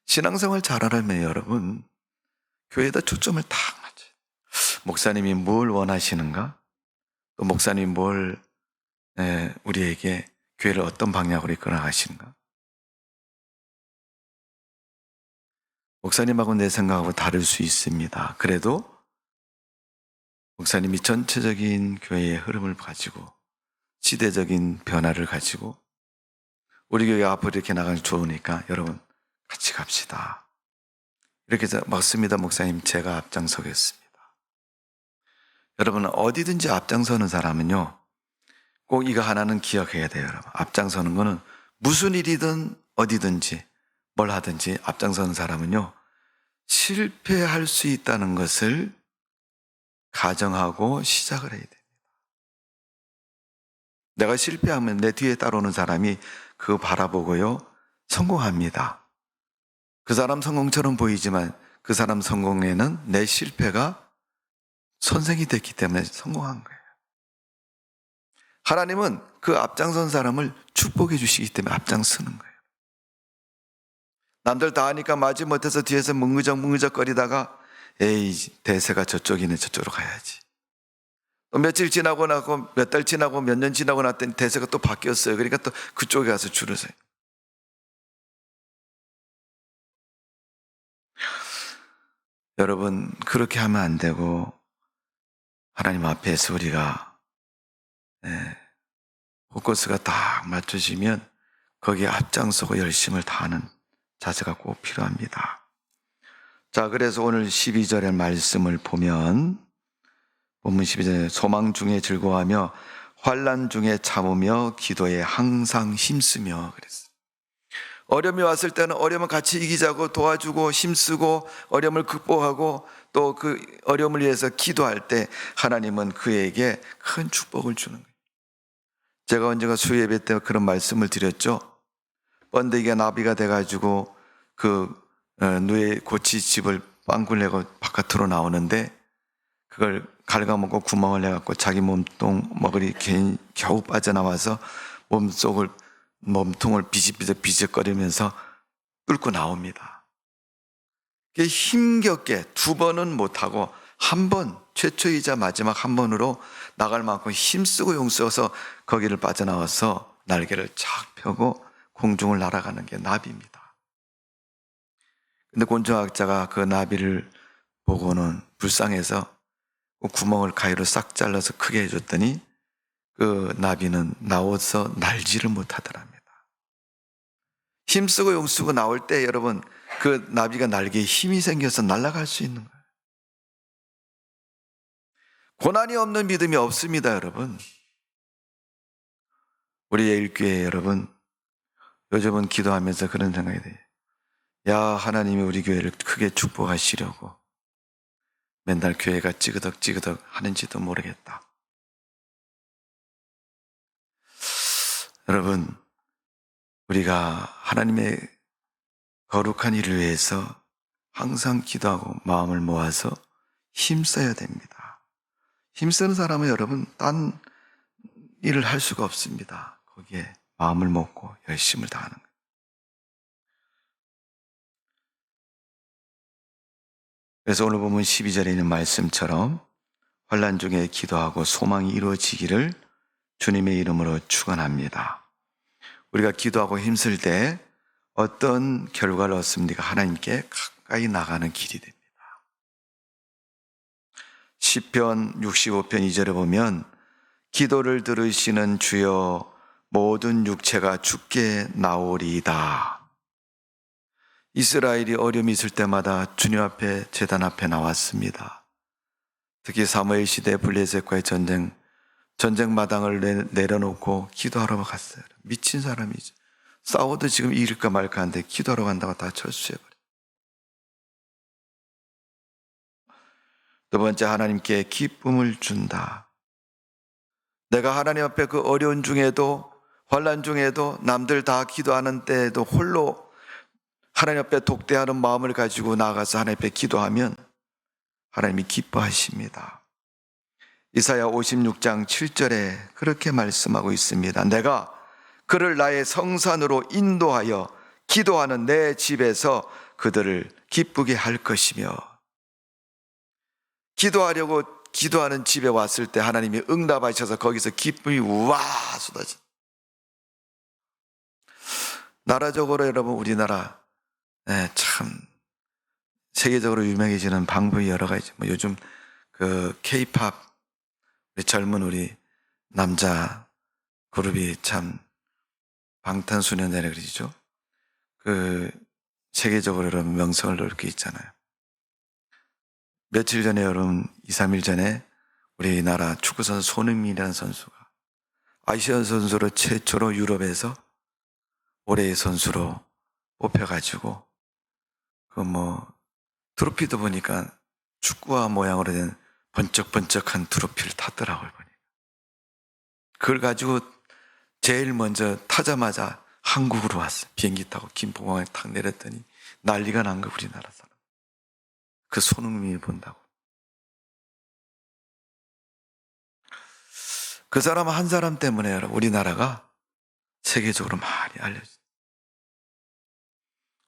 신앙생활 잘하려면 여러분 교회에다 초점을 딱 맞춰요. 목사님이 뭘 원하시는가? 또 목사님이 뭘 우리에게 교회를 어떤 방향으로 이끌어 가시는가? 목사님하고 내 생각하고 다를 수 있습니다. 그래도 목사님이 전체적인 교회의 흐름을 가지고 시대적인 변화를 가지고 우리 교회 앞으로 이렇게 나가면 좋으니까 여러분 같이 갑시다. 이렇게 해서 맞습니다. 목사님 제가 앞장서겠습니다. 여러분 어디든지 앞장서는 사람은요 꼭 이거 하나는 기억해야 돼요. 여러분. 앞장서는 거는 무슨 일이든 어디든지 뭘 하든지 앞장서는 사람은요 실패할 수 있다는 것을 가정하고 시작을 해야 됩니다. 내가 실패하면 내 뒤에 따라오는 사람이 그거 바라보고요 성공합니다. 그 사람 성공처럼 보이지만 그 사람 성공에는 내 실패가 선생이 됐기 때문에 성공한 거예요. 하나님은 그 앞장선 사람을 축복해 주시기 때문에 앞장서는 거예요. 남들 다 하니까 마지못해서 뒤에서 뭉그적거리다가 에이 대세가 저쪽이네 저쪽으로 가야지. 또 며칠 지나고 나고 몇 달 지나고 몇 년 지나고 났더니 대세가 또 바뀌었어요. 그러니까 또 그쪽에 가서 줄을 서요. 여러분 그렇게 하면 안 되고 하나님 앞에서 우리가 포커스가 딱 맞춰지면 거기에 앞장서고 열심을 다하는 자세가 꼭 필요합니다. 자, 그래서 오늘 12절의 말씀을 보면 본문 12절에 소망 중에 즐거워하며 환난 중에 참으며 기도에 항상 힘쓰며 그랬어요. 어려움이 왔을 때는 어려움을 같이 이기자고 도와주고 힘쓰고 어려움을 극복하고 또 그 어려움을 위해서 기도할 때 하나님은 그에게 큰 축복을 주는 거예요. 제가 언젠가 수요예배 때 그런 말씀을 드렸죠. 번데기가 나비가 돼가지고 그 누에 고치 집을 빵굴 내고 바깥으로 나오는데 그걸 갉아먹고 구멍을 내갖고 자기 몸통을 겨우 빠져나와서 몸통을 비집거리면서 뚫고 나옵니다. 힘겹게 두 번은 못하고 한 번, 최초이자 마지막 한 번으로 나갈 만큼 힘쓰고 용써서 거기를 빠져나와서 날개를 착 펴고 공중을 날아가는 게 나비입니다. 근데 곤충학자가 그 나비를 보고는 불쌍해서 구멍을 가위로 싹 잘라서 크게 해줬더니 그 나비는 나와서 날지를 못하더랍니다. 힘쓰고 용쓰고 나올 때 여러분 그 나비가 날개에 힘이 생겨서 날아갈 수 있는 거예요. 고난이 없는 믿음이 없습니다, 여러분. 우리 예일교회 여러분 요즘은 기도하면서 그런 생각이 돼요. 야, 하나님이 우리 교회를 크게 축복하시려고 맨날 교회가 찌그덕 하는지도 모르겠다. 여러분, 우리가 하나님의 거룩한 일을 위해서 항상 기도하고 마음을 모아서 힘써야 됩니다. 힘쓰는 사람은 여러분 딴 일을 할 수가 없습니다. 거기에 마음을 먹고 열심을 다하는 거예요. 그래서 오늘 보면 12절에 있는 말씀처럼 환난 중에 기도하고 소망이 이루어지기를 주님의 이름으로 축원합니다. 우리가 기도하고 힘쓸 때 어떤 결과를 얻습니까? 하나님께 가까이 나가는 길이 됩니다. 시편 65편 2절에 보면 기도를 들으시는 주여 모든 육체가 주께 나오리이다. 이스라엘이 어려움이 있을 때마다 주님 앞에 제단 앞에 나왔습니다. 특히 사무엘 시대 블레셋과의 전쟁 마당을 내려놓고 기도하러 갔어요. 미친 사람이죠. 싸워도 지금 이길까 말까 하는데 기도하러 간다고 다 철수해버려요. 두 번째, 하나님께 기쁨을 준다. 내가 하나님 앞에 그 어려운 중에도 환난 중에도 남들 다 기도하는 때에도 홀로 하나님 앞에 독대하는 마음을 가지고 나가서 하나님 앞에 기도하면 하나님이 기뻐하십니다. 이사야 56장 7절에 그렇게 말씀하고 있습니다. 내가 그를 나의 성산으로 인도하여 기도하는 내 집에서 그들을 기쁘게 할 것이며, 기도하려고 기도하는 집에 왔을 때 하나님이 응답하셔서 거기서 기쁨이 우와 쏟아져. 나라적으로 여러분 우리나라 참 세계적으로 유명해지는 방법이 여러 가지. 요즘 그 K-팝 젊은 우리 남자 그룹이 참 방탄소년단이라 그러죠. 그 세계적으로 여러분 명성을 얻게 있잖아요. 며칠 전에 여러분 2, 3일 전에 우리나라 축구선수 손흥민이라는 선수가 아시안 선수로 최초로 유럽에서 올해의 선수로 뽑혀가지고 트로피도 보니까 축구화 모양으로 된 번쩍번쩍한 트로피를 탔더라고요. 보니까. 그걸 가지고 제일 먼저 타자마자 한국으로 왔어요. 비행기 타고 김포공항에 탁 내렸더니 난리가 난 거, 우리나라 사람. 그 손흥민이 본다고. 그 사람 한 사람 때문에 우리나라가 세계적으로 많이 알려졌어요.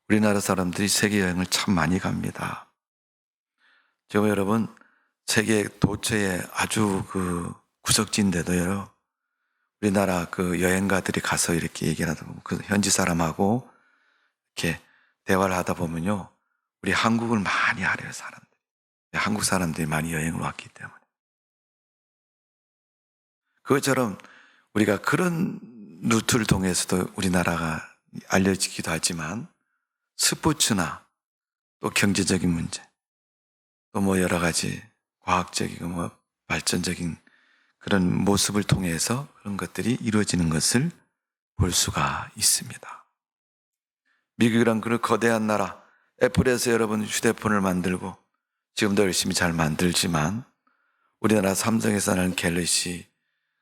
우리나라 사람들이 세계 여행을 참 많이 갑니다. 제가 여러분 세계 도처에 아주 구석지인데도요, 우리나라 여행가들이 가서 이렇게 얘기를 하다 보면 그 현지 사람하고 이렇게 대화를 하다 보면요, 우리 한국을 많이 알아요, 사람들. 한국 사람들이 많이 여행을 왔기 때문에. 그것처럼 우리가 그런 루트를 통해서도 우리나라가 알려지기도 하지만 스포츠나 또 경제적인 문제, 또 여러 가지 과학적이고 발전적인 그런 모습을 통해서 그런 것들이 이루어지는 것을 볼 수가 있습니다. 미국이란 그런 거대한 나라, 애플에서 여러분 휴대폰을 만들고 지금도 열심히 잘 만들지만 우리나라 삼성에서 하는 갤럭시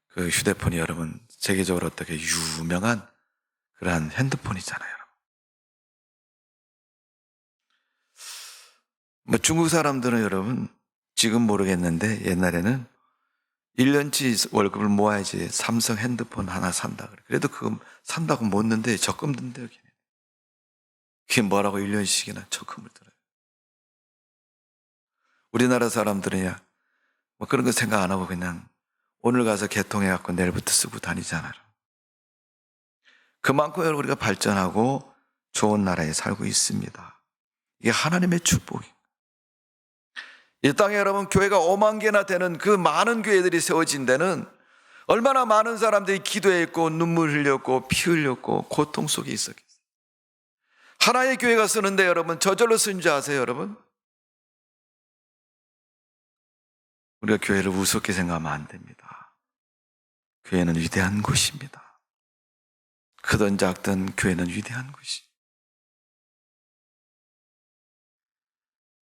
그 휴대폰이 여러분 세계적으로 어떻게 유명한 그러한 핸드폰이잖아요. 중국 사람들은 여러분 지금 모르겠는데 옛날에는 1년치 월급을 모아야지 삼성 핸드폰 하나 산다 그래. 그래도 그거 산다고 못 넣는데 적금 든대요. 그게 뭐라고 1년씩이나 적금을 들어요. 우리나라 사람들은야 그런 거 생각 안 하고 그냥 오늘 가서 개통해갖고 내일부터 쓰고 다니잖아요. 그만큼 우리가 발전하고 좋은 나라에 살고 있습니다. 이게 하나님의 축복이에요. 이 땅에 여러분 교회가 5만 개나 되는 그 많은 교회들이 세워진 데는 얼마나 많은 사람들이 기도했고 눈물 흘렸고 피 흘렸고 고통 속에 있었겠어요. 하나의 교회가 쓰는데 여러분 저절로 쓴 줄 아세요, 여러분? 우리가 교회를 우습게 생각하면 안 됩니다. 교회는 위대한 곳입니다. 크든 작든 교회는 위대한 곳이.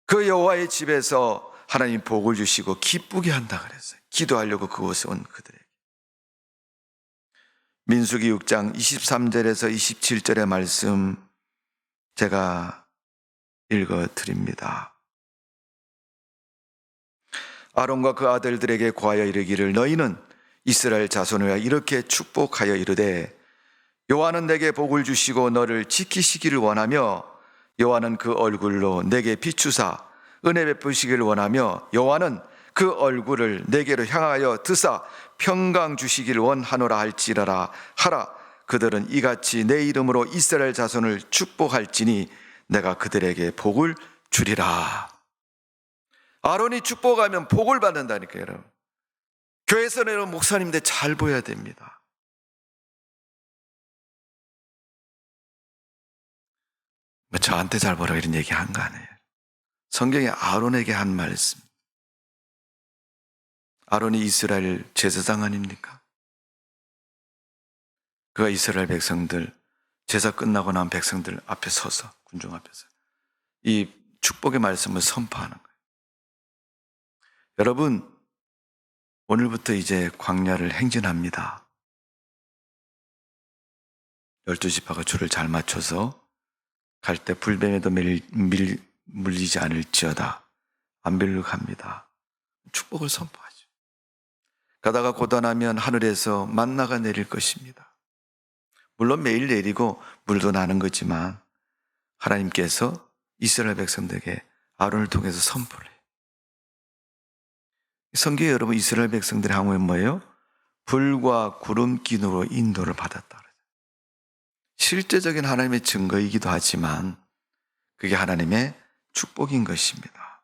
그 여호와의 집에서 하나님 복을 주시고 기쁘게 한다 그랬어요. 기도하려고 그곳에 온 그들에게. 민수기 6장 23절에서 27절의 말씀 제가 읽어 드립니다. 아론과 그 아들들에게 고하여 이르기를 너희는 이스라엘 자손을 이렇게 축복하여 이르되 여호와는 내게 복을 주시고 너를 지키시기를 원하며 여호와는 그 얼굴로 내게 비추사 은혜 베푸시기를 원하며 여호와는 그 얼굴을 내게로 향하여 드사 평강 주시기를 원하노라 할지라라 하라. 그들은 이같이 내 이름으로 이스라엘 자손을 축복할지니 내가 그들에게 복을 주리라. 아론이 축복하면 복을 받는다니까요, 여러분. 교회에서 내는 목사님들 잘 보여야 됩니다. 저한테 잘 보라 이런 얘기 한 거 아니에요. 성경에 아론에게 한 말씀. 아론이 이스라엘 제사장 아닙니까? 그가 이스라엘 백성들, 제사 끝나고 난 백성들 앞에 서서, 군중 앞에서 이 축복의 말씀을 선포하는 거예요. 여러분, 오늘부터 이제 광야를 행진합니다. 12지파가 줄을 잘 맞춰서 갈 때 불뱀에도 물리지 않을지어다. 안 밀려 갑니다. 축복을 선포하죠. 가다가 고단하면 하늘에서 만나가 내릴 것입니다. 물론 매일 내리고 물도 나는 거지만 하나님께서 이스라엘 백성들에게 아론을 통해서 선포를 해요. 성경에 여러분 이스라엘 백성들의 항우에 뭐예요? 불과 구름 기둥으로 인도를 받았다. 실제적인 하나님의 증거이기도 하지만 그게 하나님의 축복인 것입니다.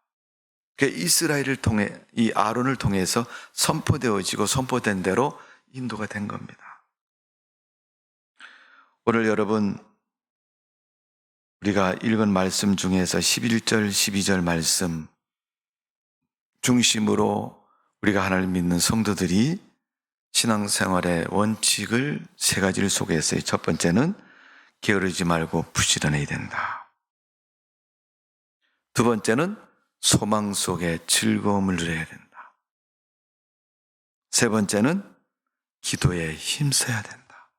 그게 이스라엘을 통해 이 아론을 통해서 선포되어지고 선포된 대로 인도가 된 겁니다. 오늘 여러분 우리가 읽은 말씀 중에서 11절 12절 말씀 중심으로 우리가 하나님을 믿는 성도들이 신앙생활의 원칙을 세 가지를 소개했어요. 첫 번째는 게으르지 말고 부지런해야 된다. 두 번째는 소망 속에 즐거움을 누려야 된다. 세 번째는 기도에 힘써야 된다.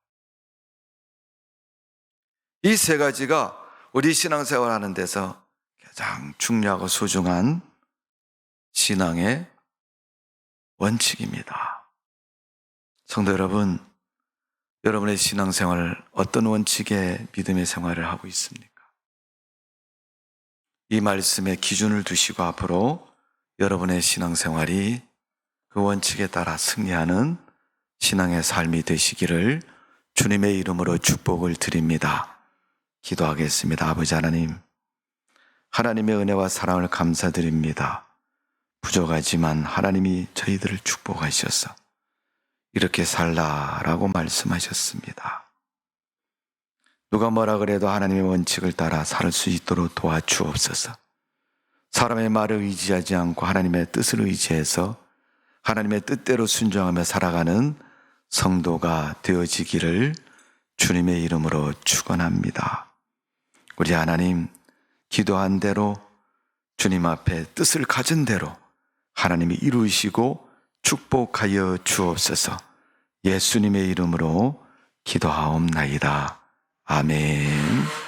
이 세 가지가 우리 신앙생활하는 데서 가장 중요하고 소중한 신앙의 원칙입니다. 성도 여러분, 여러분의 신앙생활 어떤 원칙의 믿음의 생활을 하고 있습니까? 이 말씀에 기준을 두시고 앞으로 여러분의 신앙생활이 그 원칙에 따라 승리하는 신앙의 삶이 되시기를 주님의 이름으로 축복을 드립니다. 기도하겠습니다. 아버지 하나님, 하나님의 은혜와 사랑을 감사드립니다. 부족하지만 하나님이 저희들을 축복하셔서 이렇게 살라라고 말씀하셨습니다. 누가 뭐라 그래도 하나님의 원칙을 따라 살 수 있도록 도와주옵소서. 사람의 말을 의지하지 않고 하나님의 뜻을 의지해서 하나님의 뜻대로 순종하며 살아가는 성도가 되어지기를 주님의 이름으로 축원합니다. 우리 하나님, 기도한 대로 주님 앞에 뜻을 가진 대로 하나님이 이루시고 축복하여 주옵소서. 예수님의 이름으로 기도하옵나이다. 아멘.